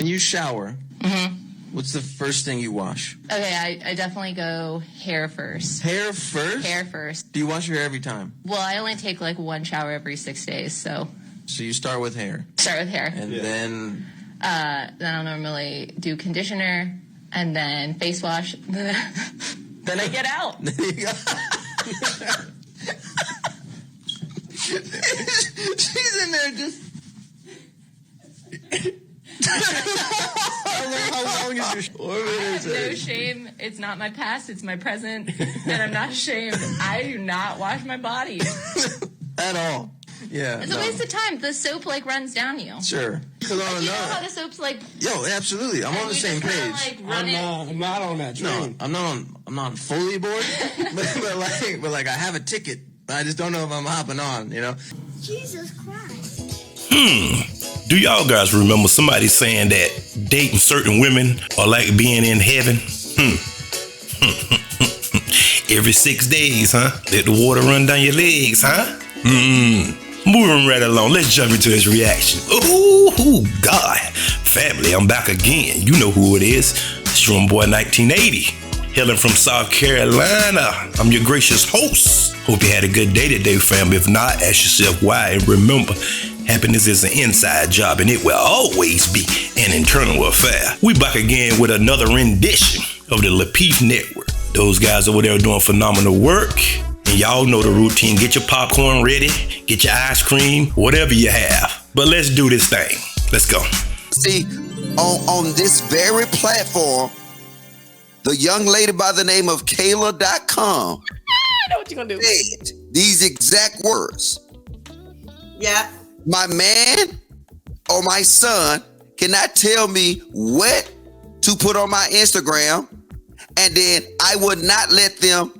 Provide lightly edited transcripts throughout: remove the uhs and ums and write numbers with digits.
you shower, what's the first thing you wash? Okay, I definitely go hair first. Hair first? Hair first. Do you wash your hair every time? Well, I only take like one shower every 6 days, so. So you start with hair. Start with hair. And then I'll normally do conditioner and then face wash. Then I get out. She's in there just. How long is your 4 minutes? No shame. It's not my past. It's my present, and I'm not ashamed. I do not wash my body at all. Yeah, it's a waste of time. The soap like runs down you. Sure. You know how the soap's like. Yo, absolutely. I'm on the same page. Like, I'm not on that train. No, I'm not fully aboard, but I have a ticket. But I just don't know if I'm hopping on. You know. Jesus Christ. Do y'all guys remember somebody saying that dating certain women are like being in heaven? Every 6 days, huh? Let the water run down your legs, huh? Moving right along, let's jump into his reaction. Oh, God. Family, I'm back again. You know who it is. It's your boy 1980. Hailing from South Carolina. I'm your gracious host. Hope you had a good day today, fam. If not, ask yourself why. And remember, happiness is an inside job and it will always be an internal affair. We back again with another rendition of the Lapeef Network. Those guys over there are doing phenomenal work. And y'all know the routine. Get your popcorn ready, get your ice cream, whatever you have. But let's do this thing. Let's go. See, on this very platform, the young lady by the name of Kayla.com I know what you're gonna do. said these exact words. Yeah. My man or my son cannot tell me what to put on my Instagram, and then I would not let them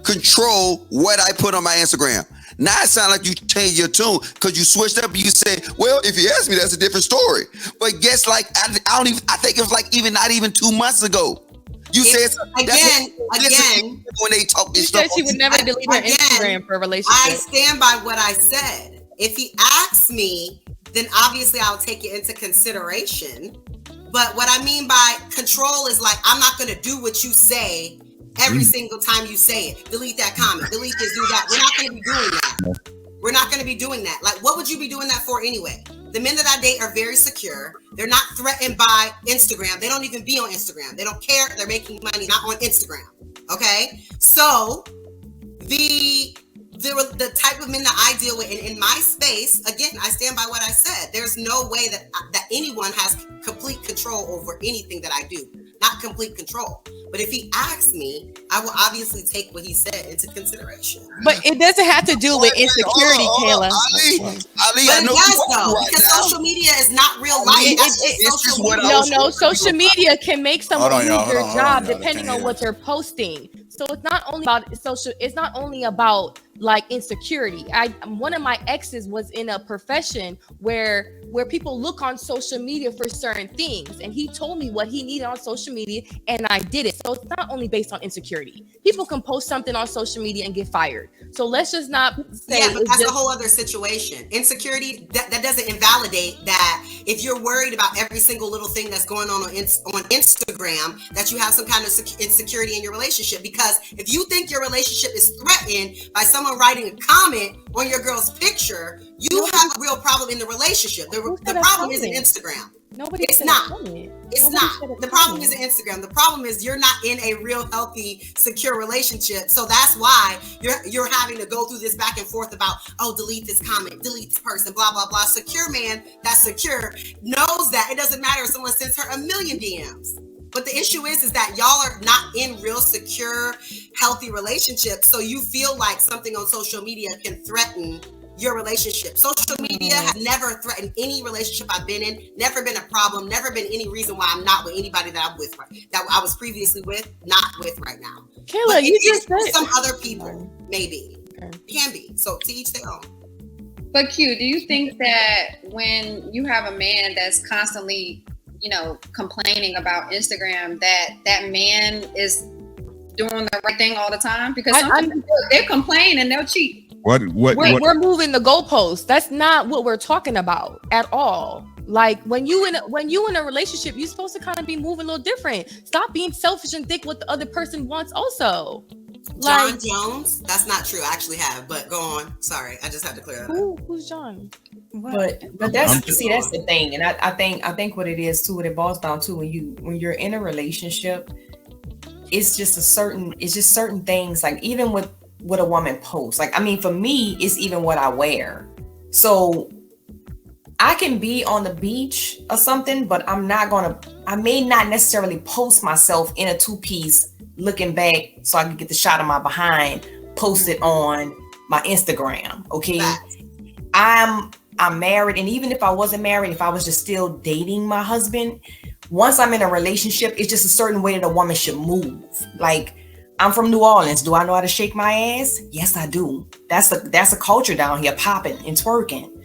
control what I put on my Instagram. Now it sounds like you changed your tune because you switched up and you said, well, if you ask me, that's a different story. But guess like, I think it was like not even 2 months ago. You said again, when they talk this She stuff. said she would never delete her Instagram for a relationship. I stand by what I said. If he asks me, then obviously I'll take it into consideration. But what I mean by control is like, I'm not going to do what you say every single time you say it. Delete that comment, delete this, do that. We're not going to be doing that. We're not going to be doing that. Like, what would you be doing that for anyway? The men that I date are very secure. They're not threatened by Instagram. They don't even be on Instagram. They don't care. They're making money, not on Instagram. Okay? So the type of men that I deal with in my space, again, I stand by what I said. There's no way that anyone has complete control over anything that I do. Not complete control. But if he asks me, I will obviously take what he said into consideration. But it doesn't have to do with insecurity, Kayla. Ali, but it does though, because social media is not real life. Social media can make someone lose their job depending on what they're posting. So it's not only about social. It's not only about like insecurity. One of my exes was in a profession where people look on social media for certain things, and he told me what he needed on social media, and I did it. So it's not only based on insecurity. People can post something on social media and get fired. So let's just not say. Yeah, but that's a whole other situation. Insecurity that doesn't invalidate that. If you're worried about every single little thing that's going on Instagram, that you have some kind of insecurity in your relationship. Because if you think your relationship is threatened by someone writing a comment on your girl's picture, you have a real problem in the relationship. The problem isn't Instagram. It's not. The problem isn't Instagram. The problem is you're not in a real healthy, secure relationship. So that's why you're having to go through this back and forth about, oh, delete this comment, delete this person, blah, blah, blah. Secure man that's secure knows that it doesn't matter if someone sends her a million DMs. But the issue is that y'all are not in real secure, healthy relationships. So you feel like something on social media can threaten your relationship. Social media has never threatened any relationship I've been in, never been a problem, never been any reason why I'm not with anybody that I'm with, that I was previously with, not with right now. Kayla, you just said some other people, maybe. Okay. It can be. So to each their own. But Q, do you think that when you have a man that's constantly, complaining about Instagram, that man is doing the right thing all the time? Because they'll complain and they'll cheat. We're moving the goalposts. That's not what we're talking about at all. Like when you in a relationship, you're supposed to kind of be moving a little different. Stop being selfish and think what the other person wants also. John Jones? That's not true. I actually have, but go on. Sorry, I just had to clear that up. Who's John? But that's that's the thing, and I think what it is too, what it boils down to when you're in a relationship, it's just certain things, like even with what a woman posts. Like, I mean, for me, it's even what I wear. So I can be on the beach or something, but I may not necessarily post myself in a 2-piece looking back so I can get the shot of my behind, post it on my Instagram. Okay. I'm married, and even if I wasn't married, if I was just still dating my husband, once I'm in a relationship, it's just a certain way that a woman should move. Like, I'm from New Orleans. Do I know how to shake my ass? Yes, I do. That's a culture down here, popping and twerking.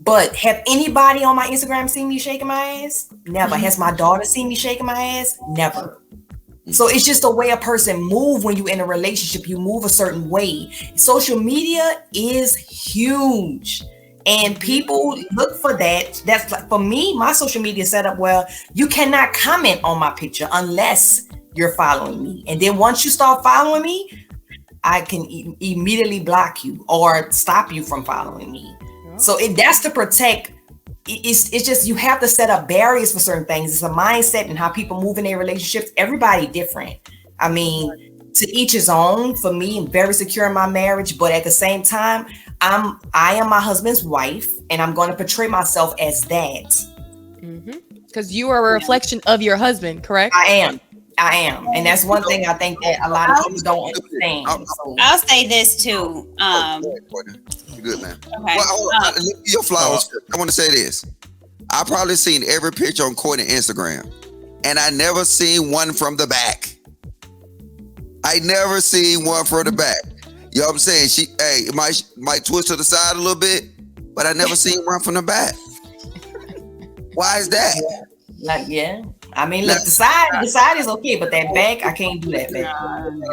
But have anybody on my Instagram seen me shaking my ass? Never. Has my daughter seen me shaking my ass? Never. So it's just the way a person move when you're in a relationship. You move a certain way. Social media is huge. And people look for that. That's like, for me, my social media setup, well, you cannot comment on my picture unless you're following me. And then once you start following me, I can immediately block you or stop you from following me. Yeah. So that's to protect. It's just, you have to set up barriers for certain things. It's a mindset and how people move in their relationships. Everybody different. I mean, to each his own. For me, I'm very secure in my marriage, but at the same time, I am my husband's wife, and I'm going to portray myself as that. Because you are a reflection of your husband, correct? I am, and that's one thing I think that a lot of people don't understand. I'll say this too. You're good, man. Okay. Well, your flowers. I want to say this. I probably seen every picture on Courtney Instagram, and I never seen one from the back. I never seen one from the back. You know what I'm saying? It might twist to the side a little bit, but I never seen one from the back. Why is that? I mean, look, the side is okay, but that back, I can't do that back.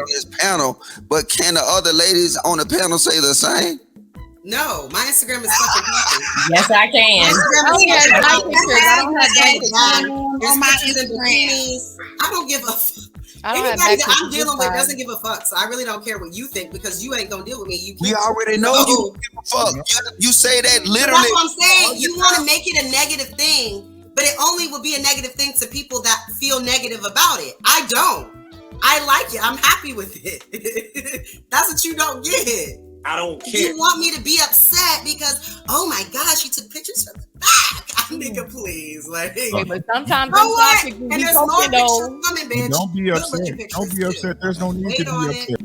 This panel, but can the other ladies on the panel say the same? No, my Instagram is fucking popping. Yes, I can. I don't have that on my Instagram. I don't give a fuck. Anybody that I'm dealing with doesn't give a fuck, so I really don't care what you think, because you ain't gonna deal with me. We already know you don't give a fuck. You say that literally. That's what I'm saying. You want to make it a negative thing, but it only will be a negative thing to people that feel negative about it. I don't. I like it. I'm happy with it. That's what you don't get. I don't care. You want me to be upset because, oh my gosh, you took pictures from the back. Nigga, please. Like, but sometimes and there's more pictures coming, bitch. Don't be upset. Don't be upset. There's no need to be upset.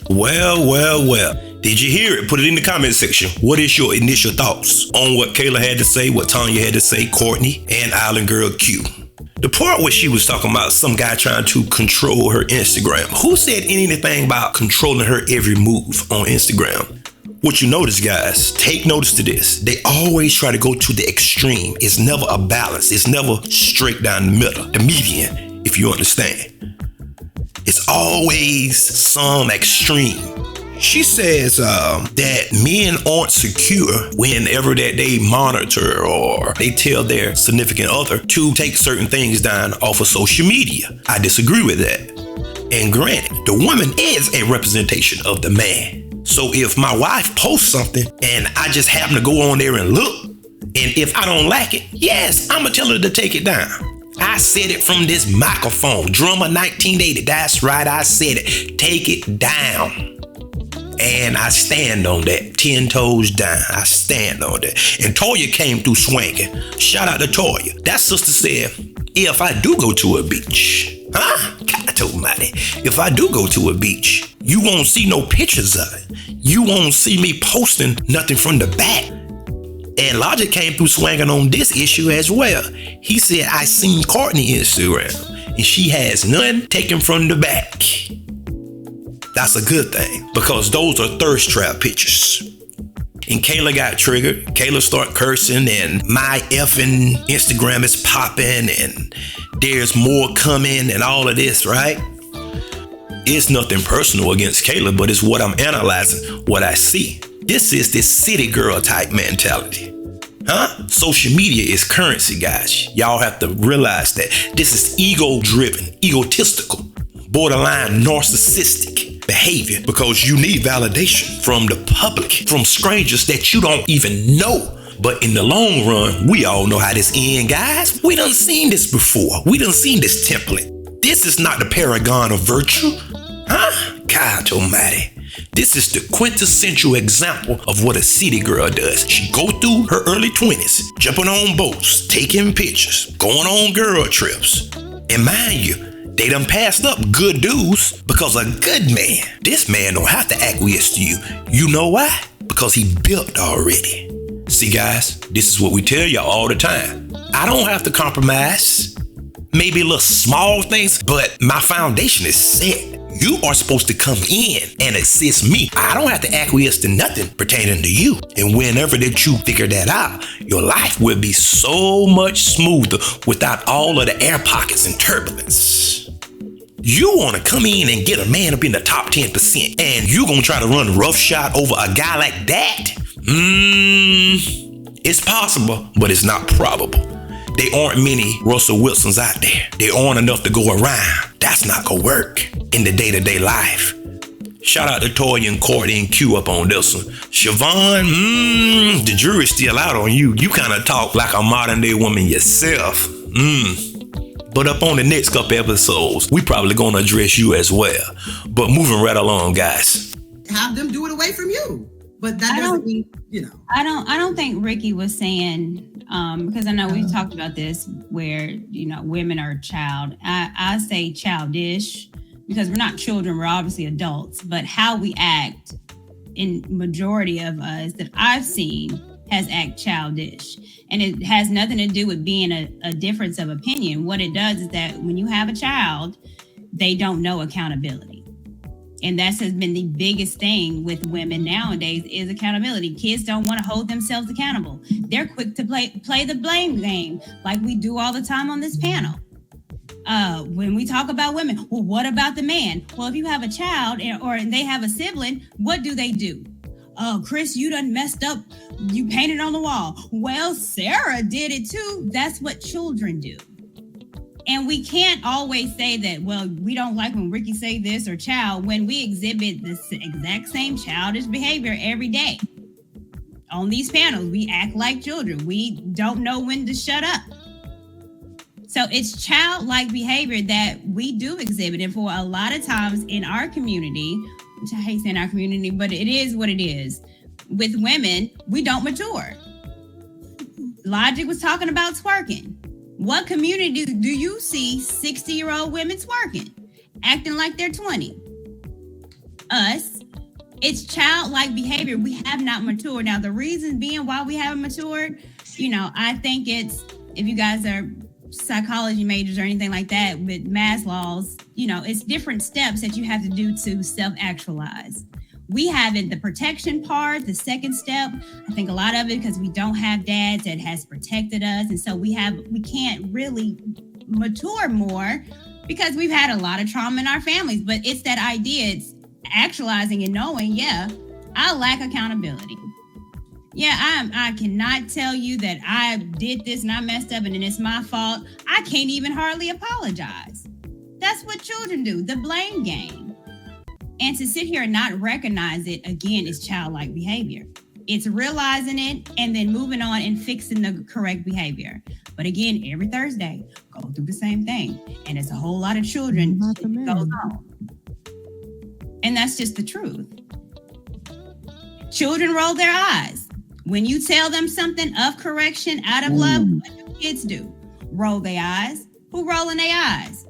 Well. Did you hear it? Put it in the comment section. What is your initial thoughts on what Kayla had to say, what Toya had to say, Courtney, and Island Girl Q? The part where she was talking about some guy trying to control her Instagram. Who said anything about controlling her every move on Instagram? What you notice, guys, take notice to this. They always try to go to the extreme. It's never a balance. It's never straight down the middle, the median, if you understand. It's always some extreme. She says that men aren't secure whenever that they monitor or they tell their significant other to take certain things down off of social media. I disagree with that. And granted, the woman is a representation of the man. So if my wife posts something and I just happen to go on there and look, and if I don't like it, yes, I'm gonna tell her to take it down. I said it from this microphone, Drummer 1980. That's right, I said it. Take it down. And I stand on that, 10 toes down. I stand on that. And Toya came through swinging. Shout out to Toya. That sister said, if I do go to a beach, God almighty, if I do go to a beach, you won't see no pictures of it. You won't see me posting nothing from the back. And Logic came through swinging on this issue as well. He said, I seen Courtney Instagram, and she has none taken from the back. That's a good thing, because those are thirst trap pictures. And Kayla got triggered. Kayla start cursing, and my effing Instagram is popping, and there's more coming, and all of this, right? It's nothing personal against Kayla, but it's what I'm analyzing, what I see. This is this city girl type mentality. Social media is currency, guys. Y'all have to realize that this is ego-driven, egotistical, borderline narcissistic behavior because you need validation from the public, from strangers that you don't even know. But in the long run, we all know how this ends, guys. We done seen this before. We done seen this template. This is not the paragon of virtue. God almighty. This is the quintessential example of what a city girl does. She go through her early 20s, jumping on boats, taking pictures, going on girl trips. And mind you, they done passed up good dudes because a good man, this man don't have to acquiesce to you. You know why? Because he built already. See, guys, this is what we tell y'all all the time. I don't have to compromise. Maybe little small things, but my foundation is set. You are supposed to come in and assist me. I don't have to acquiesce to nothing pertaining to you. And whenever that you figure that out, your life will be so much smoother without all of the air pockets and turbulence. You want to come in and get a man up in the top 10%, and you gonna try to run roughshod over a guy like that? It's possible, but it's not probable. There aren't many Russell Wilsons out there. There aren't enough to go around. That's not gonna work in the day-to-day life. Shout out to Toya and Courtney and Q up on this one. Siobhan, the jury's still out on you. You kind of talk like a modern day woman yourself. But up on the next couple episodes, we probably gonna address you as well. But moving right along, guys. Have them do it away from you. But that doesn't mean, I don't think Ricky was saying, because I know we've talked about this where, women are child. I say childish because we're not children, we're obviously adults, but how we act in majority of us that I've seen has act childish. And it has nothing to do with being a difference of opinion. What it does is that when you have a child, they don't know accountability. And that has been the biggest thing with women nowadays is accountability. Kids don't want to hold themselves accountable. They're quick to play the blame game like we do all the time on this panel. When we talk about women, well, what about the man? Well, if you have a child or they have a sibling, what do? Oh, Chris, you done messed up. You painted on the wall. Well, Sarah did it too. That's what children do. And we can't always say that, well, we don't like when Ricky say this or child when we exhibit the exact same childish behavior every day. On these panels, we act like children. We don't know when to shut up. So it's childlike behavior that we do exhibit. And for a lot of times in our community, which I hate saying our community, but it is what it is. With women, we don't mature. Logic was talking about twerking. What community do you see 60-year-old women twerking, acting like they're 20? Us. It's childlike behavior. We have not matured. Now, the reason being why we haven't matured, I think it's, if you guys are psychology majors or anything like that with Maslow's, it's different steps that you have to do to self-actualize. We have it, the protection part, the second step. I think a lot of it because we don't have dads that has protected us. And so we can't really mature more because we've had a lot of trauma in our families. But it's that idea, it's actualizing and knowing, I lack accountability. I cannot tell you that I did this and I messed up and then it's my fault. I can't even hardly apologize. That's what children do, the blame game. And to sit here and not recognize it, again, is childlike behavior. It's realizing it and then moving on and fixing the correct behavior. But again, every Thursday, go through the same thing. And it's a whole lot of children that goes on. And that's just the truth. Children roll their eyes. When you tell them something of correction, out of love, what do kids do? Roll their eyes. Who rolling their eyes?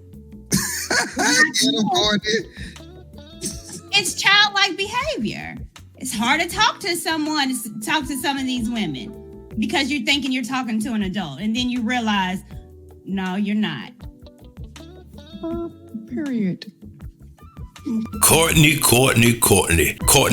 It's childlike behavior. It's hard to talk to some of these women because you're thinking you're talking to an adult and then you realize, no, you're not. Period. Courtney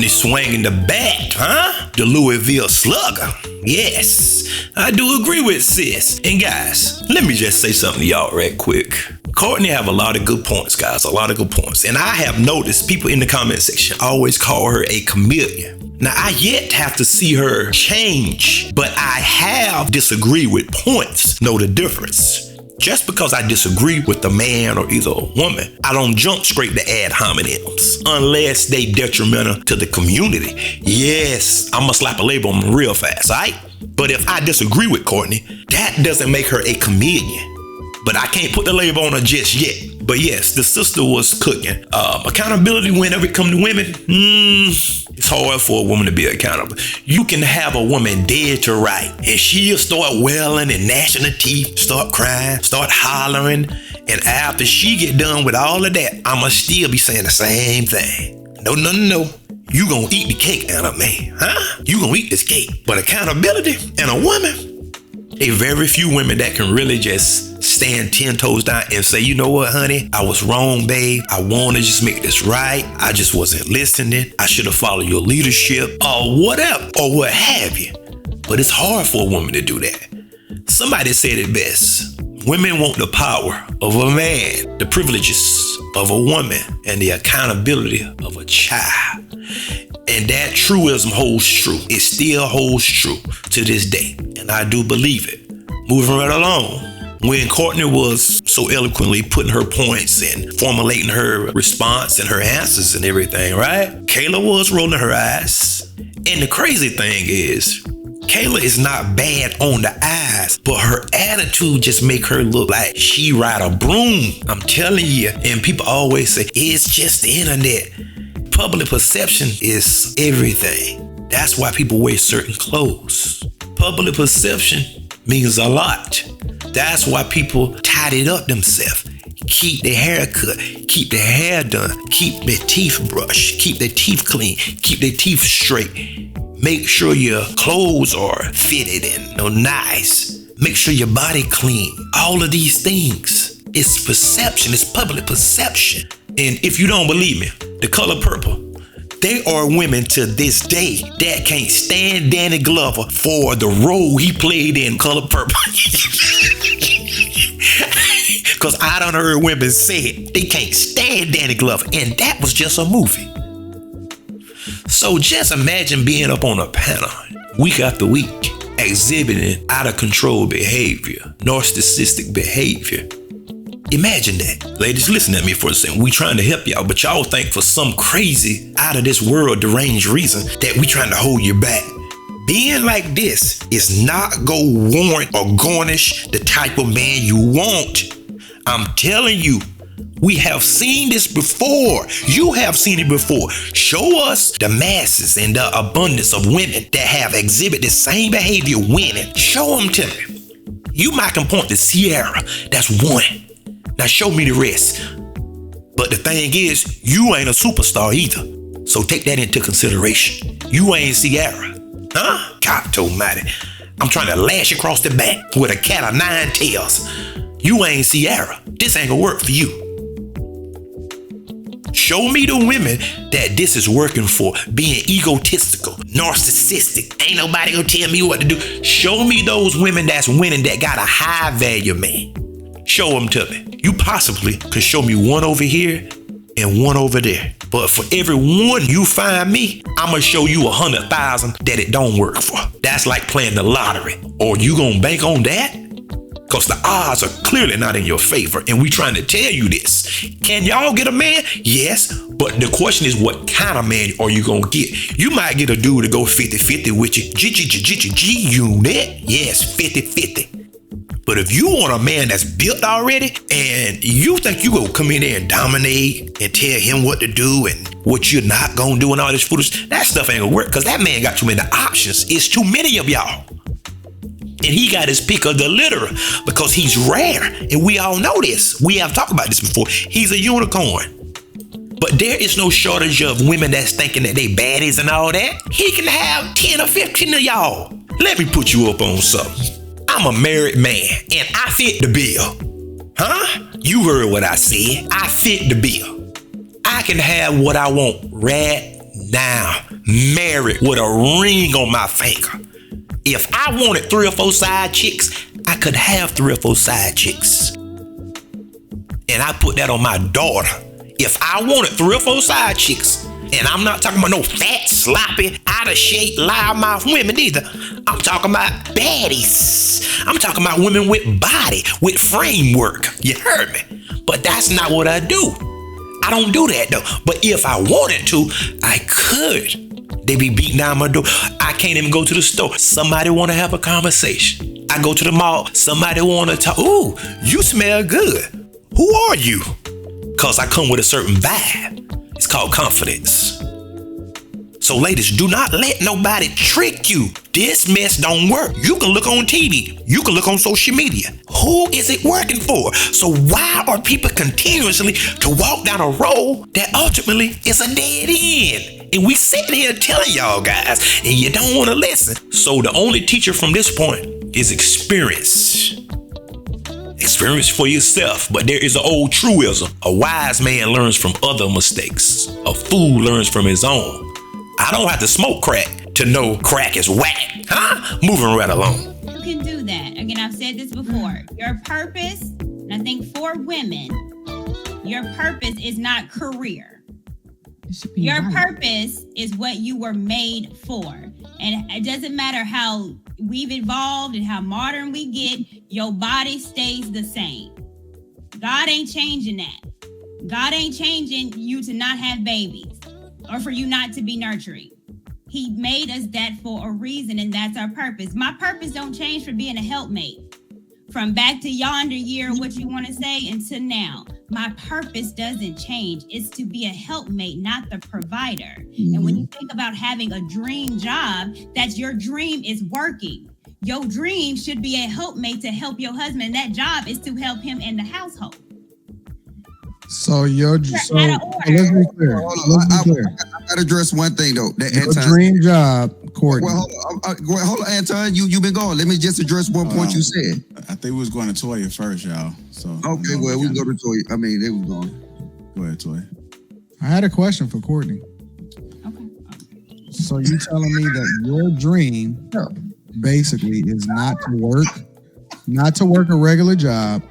swinging the bat, huh? The Louisville Slugger. Yes, I do agree with sis. And guys, let me just say something to y'all right quick. Courtney have a lot of good points, guys, a lot of good points. And I have noticed people in the comment section always call her a chameleon. Now, I yet have to see her change, but I have disagreed with points. Know the difference. Just because I disagree with a man or either a woman, I don't jump straight to ad hominems unless they detrimental to the community. Yes, I'm gonna slap a label on them real fast, all right? But if I disagree with Courtney, that doesn't make her a comedian. But I can't put the label on her just yet. But yes, the sister was cooking. Accountability whenever it comes to women, it's hard for a woman to be accountable. You can have a woman dead to right, and she'll start wailing and gnashing her teeth, start crying, start hollering. And after she get done with all of that, I'ma still be saying the same thing. No. You gonna eat the cake, anime, huh? You gonna eat this cake. But accountability and a woman, a very few women that can really just stand 10 toes down and say, you know what, honey, I was wrong, babe. I want to just make this right. I just wasn't listening. I should have followed your leadership or whatever, or what have you. But it's hard for a woman to do that. Somebody said it best. Women want the power of a man, the privileges of a woman, and the accountability of a child. And that truism holds true. It still holds true to this day. And I do believe it. Moving right along. When Courtney was so eloquently putting her points and formulating her response and her answers and everything, right? Kayla was rolling her eyes. And the crazy thing is, Kayla is not bad on the eyes, but her attitude just make her look like she ride a broom. I'm telling you. And people always say, it's just the internet. Public perception is everything. That's why people wear certain clothes. Public perception means a lot. That's why people tidy up themselves. Keep their hair cut, keep their hair done, keep their teeth brushed, keep their teeth clean, keep their teeth straight. Make sure your clothes are fitted and nice. Make sure your body clean. All of these things. It's perception, it's public perception. And if you don't believe me, the color purple, there are women to this day that can't stand Danny Glover for the role he played in Color Purple. Because I done heard women say it. They can't stand Danny Glover. And that was just a movie. So just imagine being up on a panel week after week, exhibiting out of control behavior, narcissistic behavior. Imagine that. Ladies, listen at me for a second. We trying to help y'all, but y'all think for some crazy, out of this world deranged reason that we trying to hold you back. Being like this is not going to warrant or garnish the type of man you want. I'm telling you, we have seen this before. You have seen it before. Show us the masses and the abundance of women that have exhibited the same behavior winning. Show them to me. You might can point to Sierra. That's one. Now show me the rest. But the thing is, you ain't a superstar either. So take that into consideration. You ain't Sierra. Huh? God almighty. I'm trying to lash across the back with a cat of 9 tails. You ain't Sierra. This ain't gonna work for you. Show me the women that this is working for, being egotistical, narcissistic. Ain't nobody gonna tell me what to do. Show me those women that's winning that got a high value man. Show them to me. You possibly could show me one over here and one over there. But for every one you find me, I'm gonna show you 100,000 that it don't work for. That's like playing the lottery. Or you gonna bank on that? Because the odds are clearly not in your favor, and we trying to tell you this. Can y'all get a man? Yes, but the question is, what kind of man are you gonna get? You might get a dude to go 50-50 with you. G-unit. Yes, 50-50. But if you want a man that's built already, and you think you gonna come in there and dominate and tell him what to do and what you're not gonna do and all this foolish, that stuff ain't gonna work, because that man got too many options. It's too many of y'all. And he got his pick of the litter because he's rare. And we all know this. We have talked about this before. He's a unicorn. But there is no shortage of women that's thinking that they baddies and all that. He can have 10 or 15 of y'all. Let me put you up on something. I'm a married man and I fit the bill. Huh? You heard what I said. I fit the bill. I can have what I want right now. Married with a ring on my finger. If I wanted 3 or 4 side chicks, I could have 3 or 4 side chicks. And I put that on my daughter. If I wanted 3 or 4 side chicks, and I'm not talking about no fat, sloppy, I out of shape, loudmouth women either. I'm talking about baddies. I'm talking about women with body, with framework. You heard me? But that's not what I do. I don't do that though. But if I wanted to, I could. They be beating down my door. I can't even go to the store. Somebody want to have a conversation. I go to the mall. Somebody want to talk. Ooh, you smell good. Who are you? Because I come with a certain vibe. It's called confidence. So ladies, do not let nobody trick you. This mess don't work. You can look on TV. You can look on social media. Who is it working for? So why are people continuously to walk down a road that ultimately is a dead end? And we sitting here telling y'all guys, and you don't want to listen. So the only teacher from this point is experience. Experience for yourself. But there is an old truism. A wise man learns from other mistakes. A fool learns from his own. I don't have to smoke crack to know crack is whack. Huh? Moving right along. You can do that. Again, I've said this before. Your purpose, and I think for women, your purpose is not career. Your purpose is what you were made for. And it doesn't matter how we've evolved and how modern we get, your body stays the same. God ain't changing that. God ain't changing you to not have babies or for you not to be nurturing. He made us that for a reason, and that's our purpose. My purpose don't change for being a helpmate. From back to yonder year, what you want to say, until now. My purpose doesn't change. It's to be a helpmate, not the provider. Mm-hmm. And when you think about having a dream job, that's your dream is working. Your dream should be a helpmate to help your husband. And that job is to help him in the household. So let's be clear. I gotta address one thing though. Your dream job, Courtney. Well, hold on, Anton. You've been going. Let me just address one point you said. I think we was going to Toya first, y'all. So okay, well we can go to Toya. I mean, they was going. Go ahead, Toya. I had a question for Courtney. Okay. So you telling me that your dream basically is not to work a regular job,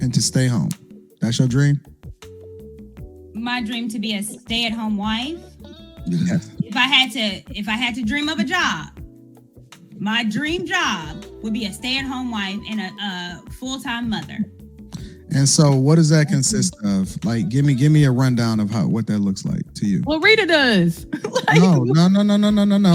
and to stay home. That's your dream? My dream to be a stay-at-home wife. Yes. If I had to dream of a job, my dream job would be a stay-at-home wife and a full-time mother. And so what does that consist of? Like, give me a rundown of what that looks like to you. Well, Rita does. No.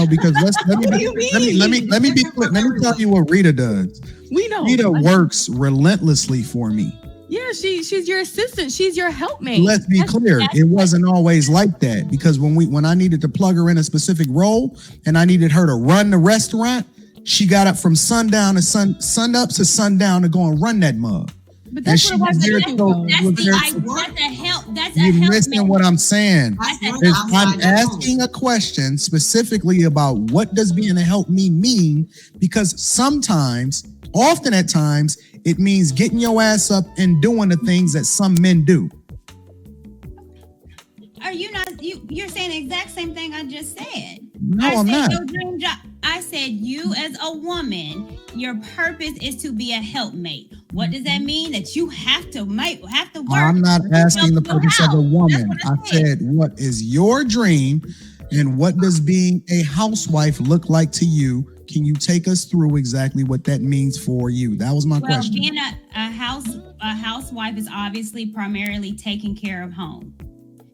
Because let me tell you what Rita does. We know. Rita works relentlessly for me. Yeah, she's your assistant. She's your helpmate. Let's be clear. It wasn't always like that, because when I needed to plug her in a specific role and I needed her to run the restaurant, she got up from sundown to sun up to sundown to go and run that mug. But that's what You're missing what I'm saying. I'm asking a question specifically about what does being a help me mean, because often at times, it means getting your ass up and doing the things that some men do. Are you not? You're saying the exact same thing I just said. No, I'm not. Your dream job. I said you as a woman, your purpose is to be a helpmate. What does that mean? That you have to work. I'm not asking the purpose of a woman. I said, what is your dream, and what does being a housewife look like to you? Can you take us through exactly what that means for you? That was my question. Being a housewife is obviously primarily taking care of home.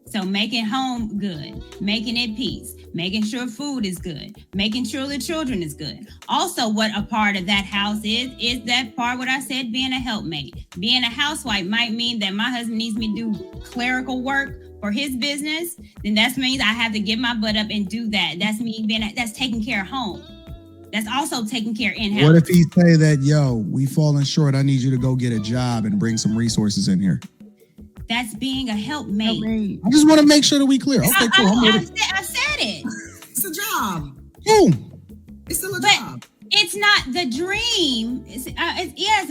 So making home good, making it peace, making sure food is good, making sure the children is good. Also, what a part of that house is that part what I said, being a helpmate. Being a housewife might mean that my husband needs me to do clerical work for his business. Then that means I have to get my butt up and do that. That's me that's taking care of home. That's also taking care in-house. What if he say that, we falling short, I need you to go get a job and bring some resources in here? That's being a helpmate. I just want to make sure that we clear. Okay, cool. I said it. It's a job. It's still a job. It's not the dream. It's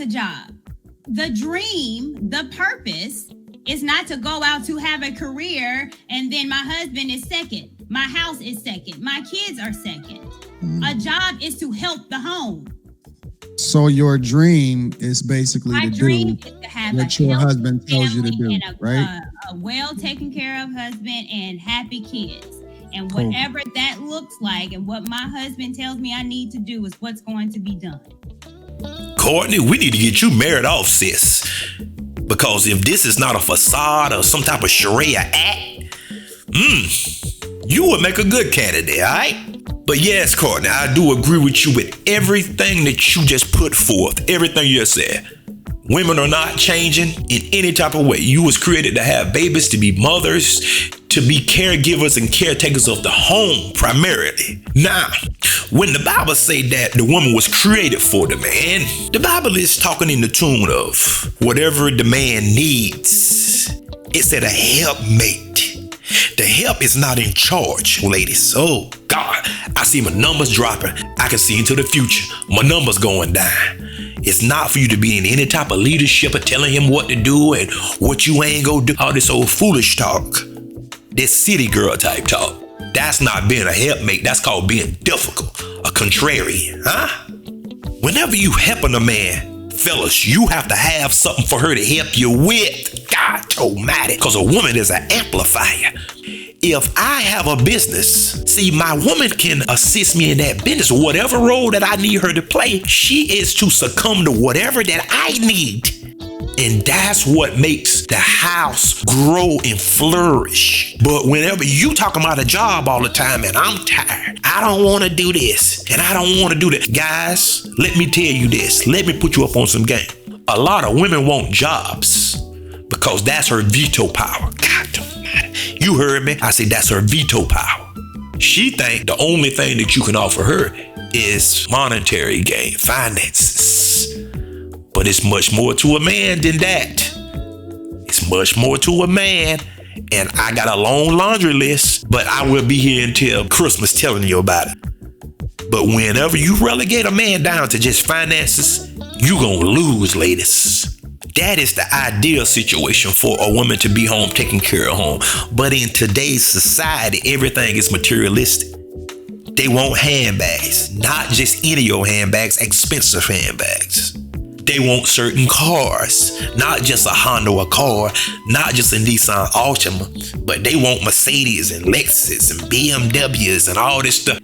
a job. The dream, the purpose is not to go out to have a career and then my husband is second. My house is second. My kids are second. A job is to help the home. So your dream is basically to do what your husband tells you to do, right? A well taken care of husband and happy kids. And whatever that looks like and what my husband tells me I need to do is what's going to be done. Courtney, we need to get you married off, sis. Because if this is not a facade or some type of Sharia act, you would make a good candidate, all right? But yes, Courtney, I do agree with you with everything that you just put forth, everything you said. Women are not changing in any type of way. You was created to have babies, to be mothers, to be caregivers and caretakers of the home primarily. Now, when the Bible say that the woman was created for the man, the Bible is talking in the tune of whatever the man needs. It said a helpmate. The help is not in charge, ladies. Oh, God. I see my numbers dropping. I can see into the future. My numbers going down. It's not for you to be in any type of leadership or telling him what to do and what you ain't gonna do. All this old foolish talk. This city girl type talk. That's not being a helpmate. That's called being difficult. A contrarian, huh? Whenever you helping a man, fellas, you have to have something for her to help you with. God almighty. Because a woman is an amplifier. If I have a business, see, my woman can assist me in that business. Whatever role that I need her to play, she is to succumb to whatever that I need. And that's what makes the house grow and flourish. But whenever you talking about a job all the time and I'm tired, I don't want to do this and I don't want to do that. Guys, let me tell you this. Let me put you up on some game. A lot of women want jobs because that's her veto power. God almighty. You heard me. I said that's her veto power. She think the only thing that you can offer her is monetary gain, finances. But it's much more to a man than that. It's much more to a man. And I got a long laundry list, but I will be here until Christmas telling you about it. But whenever you relegate a man down to just finances, you gonna lose, ladies. That is the ideal situation for a woman to be home, taking care of home. But in today's society, everything is materialistic. They want handbags, not just any of your handbags, expensive handbags. They want certain cars, not just a Honda or car, not just a Nissan Altima, but they want Mercedes and Lexus and BMWs and all this stuff.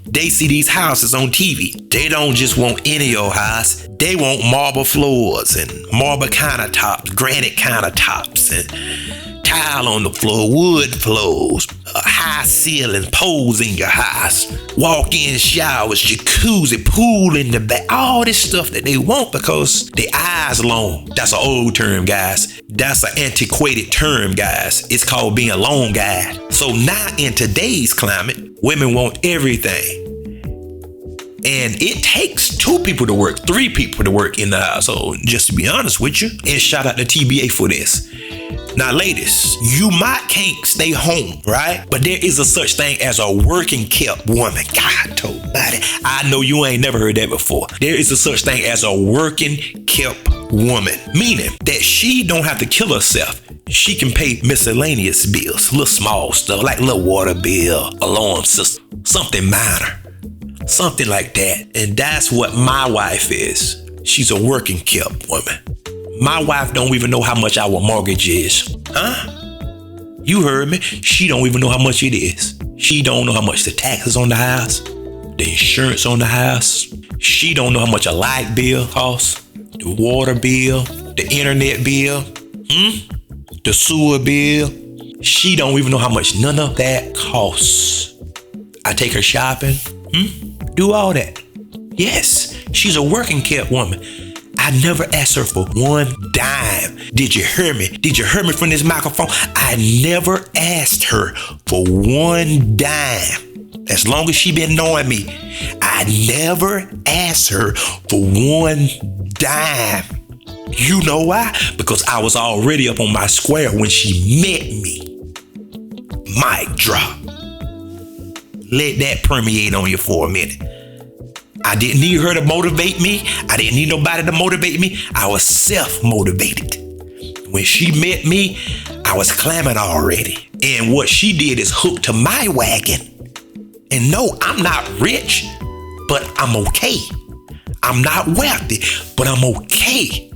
They see these houses on TV. They don't just want any old house. They want marble floors and marble countertops, granite countertops, and tile on the floor, wood floors, a high ceiling, poles in your house, walk-in showers, jacuzzi, pool in the back, all this stuff that they want because their eyes long. That's an old term, guys. That's an antiquated term, guys. It's called being long guy. So now in today's climate, women want everything. And it takes 2 people to work, 3 people to work in the household, just to be honest with you. And shout out to TBA for this. Now, ladies, you might can't stay home, right? But there is a such thing as a working kept woman. God almighty. I know you ain't never heard that before. There is a such thing as a working kept woman, meaning that she don't have to kill herself. She can pay miscellaneous bills, little small stuff like little water bill, alarm system, something minor, something like that. And that's what my wife is. She's a working kept woman. My wife don't even know how much our mortgage is. Huh? You heard me. She don't even know how much it is. She don't know how much the taxes on the house, the insurance on the house. She don't know how much a light bill costs, the water bill, the internet bill, the sewer bill. She don't even know how much none of that costs. I take her shopping, do all that. Yes, she's a working kept woman. I never asked her for one dime. Did you hear me? Did you hear me from this microphone? I never asked her for one dime. As long as she been knowing me, I never asked her for one dime. You know why? Because I was already up on my square when she met me. Mic drop. Let that permeate on you for a minute. I didn't need her to motivate me. I didn't need nobody to motivate me. I was self-motivated. When she met me, I was clamming already. And what she did is hook to my wagon. And no, I'm not rich, but I'm okay. I'm not wealthy, but I'm okay.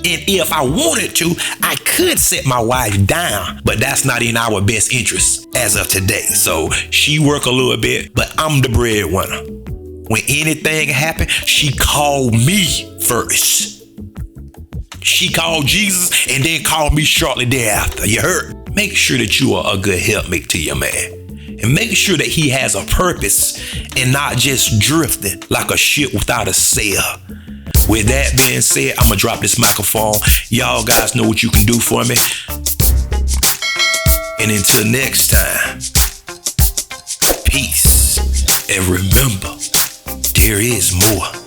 And if I wanted to, I could set my wife down, but that's not in our best interest as of today. So she work a little bit, but I'm the breadwinner. When anything happened, she called me first. She called Jesus and then called me shortly thereafter. You heard? Make sure that you are a good helpmate to your man. And make sure that he has a purpose and not just drifting like a ship without a sail. With that being said, I'm going to drop this microphone. Y'all guys know what you can do for me. And until next time, peace. And remember, there is more.